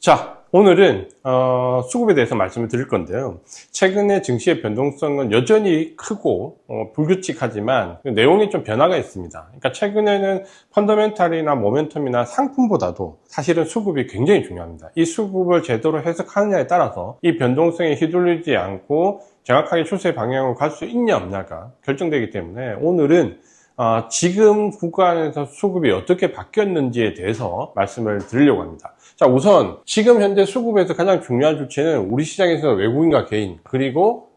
자, 오늘은 수급에 대해서 말씀을 드릴 건데요. 최근에 증시의 변동성은 여전히 크고 불규칙하지만 내용이 좀 변화가 있습니다. 그러니까 최근에는 펀더멘탈이나 모멘텀이나 상품보다도 사실은 수급이 굉장히 중요합니다. 이 수급을 제대로 해석하느냐에 따라서 이 변동성에 휘둘리지 않고 정확하게 추세 방향으로 갈 수 있냐 없냐가 결정되기 때문에 오늘은 지금 구간에서 수급이 어떻게 바뀌었는지에 대해서 말씀을 드리려고 합니다. 자, 우선 지금 현재 수급에서 가장 중요한 주체는 우리 시장에서 외국인과 개인 그리고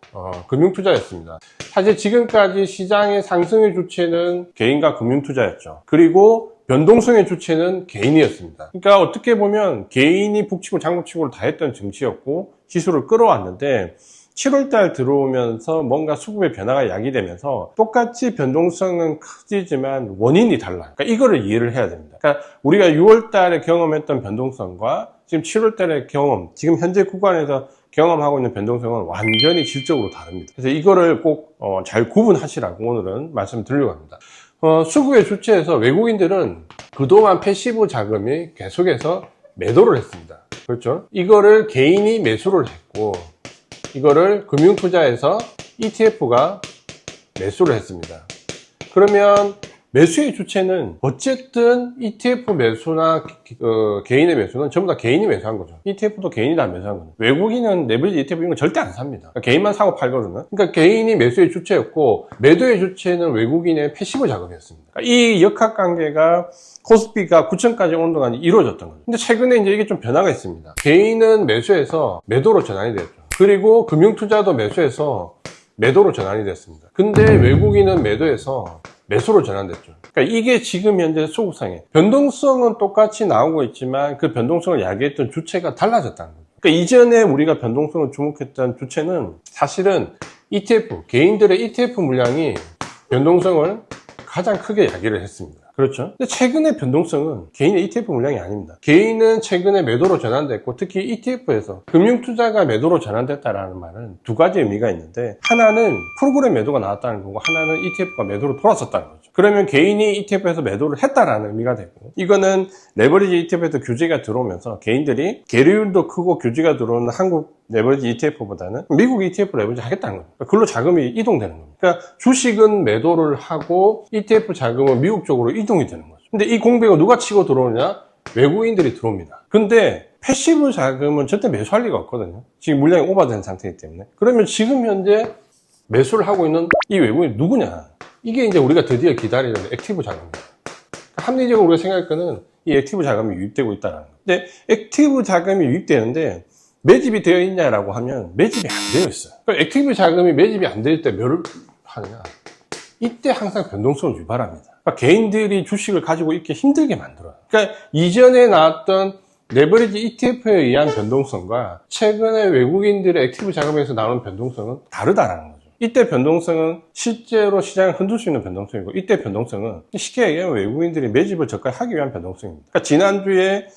금융투자였습니다. 사실 지금까지 시장의 상승의 주체는 개인과 금융투자였죠. 그리고 변동성의 주체는 개인이었습니다. 그러니까 어떻게 보면 개인이 북치고 장구치고를 다 했던 증시였고 지수를 끌어왔는데 7월달 들어오면서 뭔가 수급의 변화가 야기되면서 똑같이 변동성은 크지만 원인이 달라요. 그러니까 이거를 이해를 해야 됩니다. 그러니까 우리가 6월달에 경험했던 변동성과 지금 7월달의 경험, 지금 현재 구간에서 경험하고 있는 변동성은 완전히 질적으로 다릅니다. 그래서 이거를 꼭 잘 구분하시라고 오늘은 말씀드리려고 합니다. 수급의 주체에서 외국인들은 그동안 패시브 자금이 계속해서 매도를 했습니다. 그렇죠? 이거를 개인이 매수를 했고 이거를 금융투자에서 ETF가 매수를 했습니다. 그러면 매수의 주체는 어쨌든 ETF 매수나 개인의 매수는 전부 다 개인이 매수한 거죠. ETF도 개인이 다 매수한 거죠. 외국인은 레버리지 ETF 이런 거 절대 안 삽니다. 그러니까 개인만 사고 팔거든요. 그러니까 개인이 매수의 주체였고 매도의 주체는 외국인의 패시브 자금이었습니다. 그러니까 이 역학관계가 코스피가 9천까지 오는 동안 이루어졌던 거죠. 근데 최근에 이제 이게 좀 변화가 있습니다. 개인은 매수해서 매도로 전환이 됐죠. 그리고 금융투자도 매수해서 매도로 전환이 됐습니다. 근데 외국인은 매도해서 매수로 전환됐죠. 그러니까 이게 지금 현재 수급상에 변동성은 똑같이 나오고 있지만 그 변동성을 야기했던 주체가 달라졌다는 거죠. 그러니까 이전에 우리가 변동성을 주목했던 주체는 사실은 ETF, 개인들의 ETF 물량이 변동성을 가장 크게 야기를 했습니다. 그렇죠? 근데 최근의 변동성은 개인의 ETF 물량이 아닙니다. 개인은 최근에 매도로 전환됐고 특히 ETF에서 금융투자가 매도로 전환됐다라는 말은 두 가지 의미가 있는데 하나는 프로그램 매도가 나왔다는 거고 하나는 ETF가 매도로 돌아섰다는 거죠. 그러면 개인이 ETF에서 매도를 했다라는 의미가 되고 이거는 레버리지 ETF에서 규제가 들어오면서 개인들이 계류율도 크고 규제가 들어오는 한국 레버리지 ETF보다는 미국 ETF 레버리지 하겠다는 거예요. 그걸로 자금이 이동되는 겁니다. 그러니까 주식은 매도를 하고 ETF 자금은 미국 쪽으로 이동이 되는 거죠. 근데 이 공백을 누가 치고 들어오냐? 외국인들이 들어옵니다. 근데 패시브 자금은 절대 매수할 리가 없거든요. 지금 물량이 오버된 상태이기 때문에. 그러면 지금 현재 매수를 하고 있는 이 외국인이 누구냐? 이게 이제 우리가 드디어 기다리는 액티브 자금입니다. 합리적으로 우리가 생각할 거는 이 액티브 자금이 유입되고 있다는 거예요. 근데 액티브 자금이 유입되는데 매집이 되어 있냐라고 하면 매집이 안 되어 있어요. 그러니까 액티브 자금이 매집이 안 될 때 뭐를 하느냐? 이때 항상 변동성을 유발합니다. 그러니까 개인들이 주식을 가지고 있기 힘들게 만들어요. 그러니까 이전에 나왔던 레버리지 ETF에 의한 변동성과 최근에 외국인들의 액티브 자금에서 나오는 변동성은 다르다라는 거죠. 이때 변동성은 실제로 시장을 흔들 수 있는 변동성이고 이때 변동성은 쉽게 얘기하면 외국인들이 매집을 저가하기 위한 변동성입니다. 그러니까 지난주에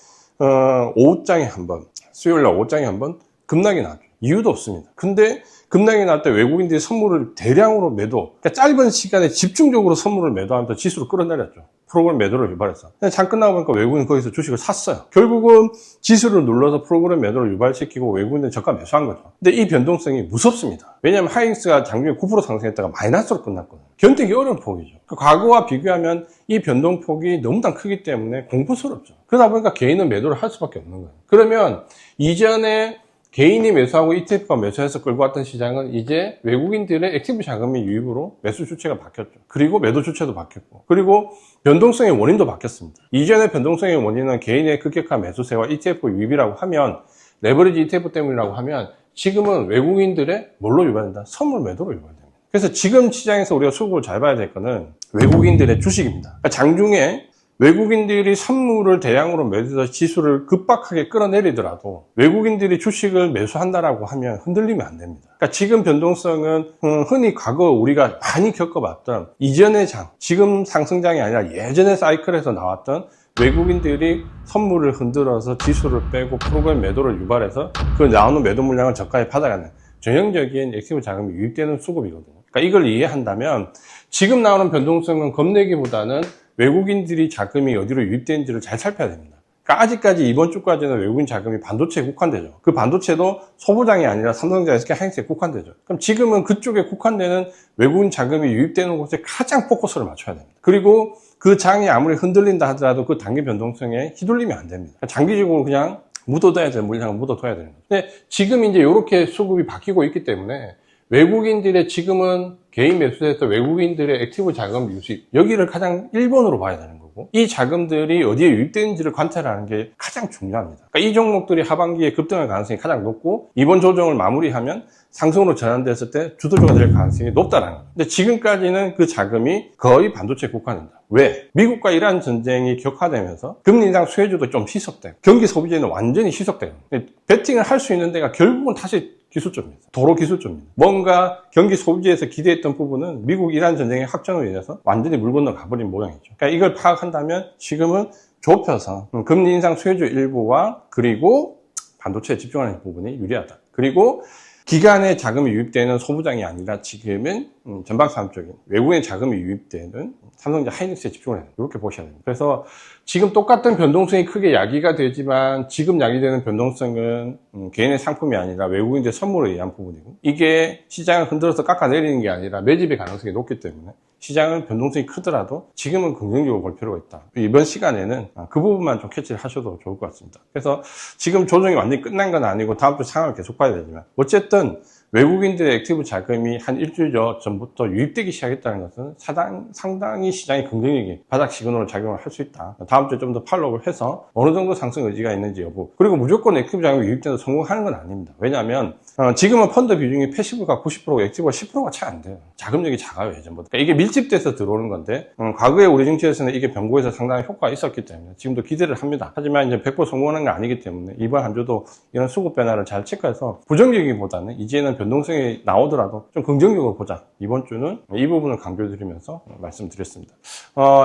오후장에 한번 수요일날 오후장에 한번 급락이 나왔죠. 이유도 없습니다. 근데 급락이 날 때 외국인들이 선물을 대량으로 매도, 그러니까 짧은 시간에 집중적으로 선물을 매도하면서 지수를 끌어내렸죠. 프로그램 매도를 유발해서. 장 끝나고 보니까 외국인은 거기서 주식을 샀어요. 결국은 지수를 눌러서 프로그램 매도를 유발시키고 외국인은 저가 매수한 거죠. 근데 이 변동성이 무섭습니다. 왜냐하면 하이닉스가 작년에 9% 상승했다가 마이너스로 끝났거든요. 견디기 어려운 폭이죠. 과거와 비교하면 이 변동폭이 너무나 크기 때문에 공포스럽죠. 그러다 보니까 개인은 매도를 할 수밖에 없는 거예요. 그러면 이전에 개인이 매수하고 ETF가 매수해서 끌고 왔던 시장은 이제 외국인들의 액티브 자금의 유입으로 매수 주체가 바뀌었죠. 그리고 매도 주체도 바뀌었고 그리고 변동성의 원인도 바뀌었습니다. 이전의 변동성의 원인은 개인의 급격한 매수세와 ETF 유입이라고 하면 레버리지 ETF 때문이라고 하면 지금은 외국인들의 뭘로 유발된다? 선물 매도로 유발됩니다. 그래서 지금 시장에서 우리가 수급을 잘 봐야 될 거는 외국인들의 주식입니다. 그러니까 장중에 외국인들이 선물을 대량으로 매수해서 지수를 급박하게 끌어내리더라도 외국인들이 주식을 매수한다라고 하면 흔들리면 안 됩니다. 그러니까 지금 변동성은 흔히 과거 우리가 많이 겪어봤던 이전의 장, 지금 상승장이 아니라 예전의 사이클에서 나왔던 외국인들이 선물을 흔들어서 지수를 빼고 프로그램 매도를 유발해서 그 나오는 매도 물량을 저가에 받아가는 전형적인 액티브 자금이 유입되는 수급이거든요. 그러니까 이걸 이해한다면 지금 나오는 변동성은 겁내기보다는 외국인들이 자금이 어디로 유입되는지를 잘 살펴야 됩니다. 그러니까 아직까지 이번 주까지는 외국인 자금이 반도체에 국한되죠. 그 반도체도 소부장이 아니라 삼성전자, SK 하이닉스에 국한되죠. 그럼 지금은 그쪽에 국한되는 외국인 자금이 유입되는 곳에 가장 포커스를 맞춰야 됩니다. 그리고 그 장이 아무리 흔들린다 하더라도 그 단기 변동성에 휘둘리면 안 됩니다. 그러니까 장기적으로 그냥 묻어둬야 되는 물량을 묻어둬야 되는 거죠. 근데 지금 이제 이렇게 수급이 바뀌고 있기 때문에 외국인들의 지금은 개인 매수에서 외국인들의 액티브 자금 유입, 여기를 가장 1번으로 봐야 되는 거고, 이 자금들이 어디에 유입되는지를 관찰하는 게 가장 중요합니다. 그러니까 이 종목들이 하반기에 급등할 가능성이 가장 높고, 이번 조정을 마무리하면 상승으로 전환됐을 때 주도주가 될 가능성이 높다는 거예요. 근데 지금까지는 그 자금이 거의 반도체에 국한된다. 왜? 미국과 이란 전쟁이 격화되면서 금리 인상 수혜주도 좀 희석되고, 경기 소비재는 완전히 희석돼요. 베팅을 할 수 있는 데가 결국은 다시 기술적입니다. 도로 기술적입니다. 뭔가 경기 소비재에서 기대했던 부분은 미국 이란 전쟁의 확전으로 인해서 완전히 물 건너 가버린 모양이죠. 그러니까 이걸 파악한다면 지금은 좁혀서 금리 인상 수혜주 일부와 그리고 반도체에 집중하는 부분이 유리하다. 그리고 기간에 자금이 유입되는 소부장이 아니라 지금은 전방산업적인 외국인 자금이 유입되는 삼성전자 하이닉스에 집중을 해요. 이렇게 보셔야 됩니다. 그래서 지금 똑같은 변동성이 크게 야기가 되지만 지금 야기되는 변동성은 개인의 상품이 아니라 외국인들 선물에 의한 부분이고, 이게 시장을 흔들어서 깎아내리는 게 아니라 매집의 가능성이 높기 때문에 시장은 변동성이 크더라도 지금은 긍정적으로 볼 필요가 있다. 이번 시간에는 그 부분만 좀 캐치를 하셔도 좋을 것 같습니다. 그래서 지금 조정이 완전히 끝난 건 아니고 다음 주 상황을 계속 봐야 되지만, 어쨌든 외국인들의 액티브 자금이 한 일주일 전부터 유입되기 시작했다는 것은 상당히 시장이 긍정적인 바닥 시그널을 작용을 할 수 있다. 다음 주에 좀 더 팔로우를 해서 어느 정도 상승 의지가 있는지 여부, 그리고 무조건 액티브 자금이 유입돼서 성공하는 건 아닙니다. 왜냐하면 지금은 펀드 비중이 패시브가 90%고 액티브가 10%가 차이 안 돼요. 자금력이 작아요, 예전보다. 그러니까 이게 밀집돼서 들어오는 건데, 과거에 우리 정치에서는 이게 변고에서 상당히 효과가 있었기 때문에 지금도 기대를 합니다. 하지만 이제 100% 성공하는 건 아니기 때문에 이번 한 주도 이런 수급 변화를 잘 체크해서 부정적이기보다는 이제는 변동성이 나오더라도 좀 긍정적으로 보자. 이번 주는 이 부분을 강조드리면서 말씀드렸습니다.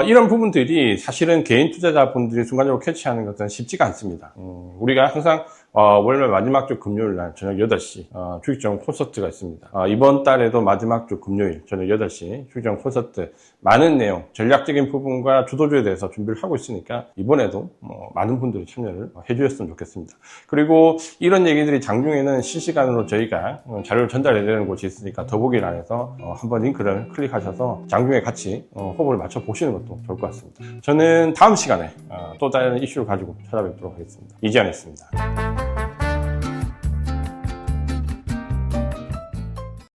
이런 부분들이 사실은 개인 투자자분들이 순간적으로 캐치하는 것은 쉽지가 않습니다. 우리가 항상 월요일 마지막 주 금요일 날 저녁 8시 주식정 콘서트가 있습니다. 이번 달에도 마지막 주 금요일 저녁 8시 주식정 콘서트, 많은 내용, 전략적인 부분과 주도주에 대해서 준비를 하고 있으니까 이번에도 많은 분들이 참여를 해주셨으면 좋겠습니다. 그리고 이런 얘기들이 장중에는 실시간으로 저희가 자료를 전달해드리는 곳이 있으니까 더보기란에서 한번 링크를 클릭하셔서 장중에 같이 호흡을 맞춰 보시는 것도 좋을 것 같습니다. 저는 다음 시간에 또 다른 이슈를 가지고 찾아뵙도록 하겠습니다. 이지안이었습니다.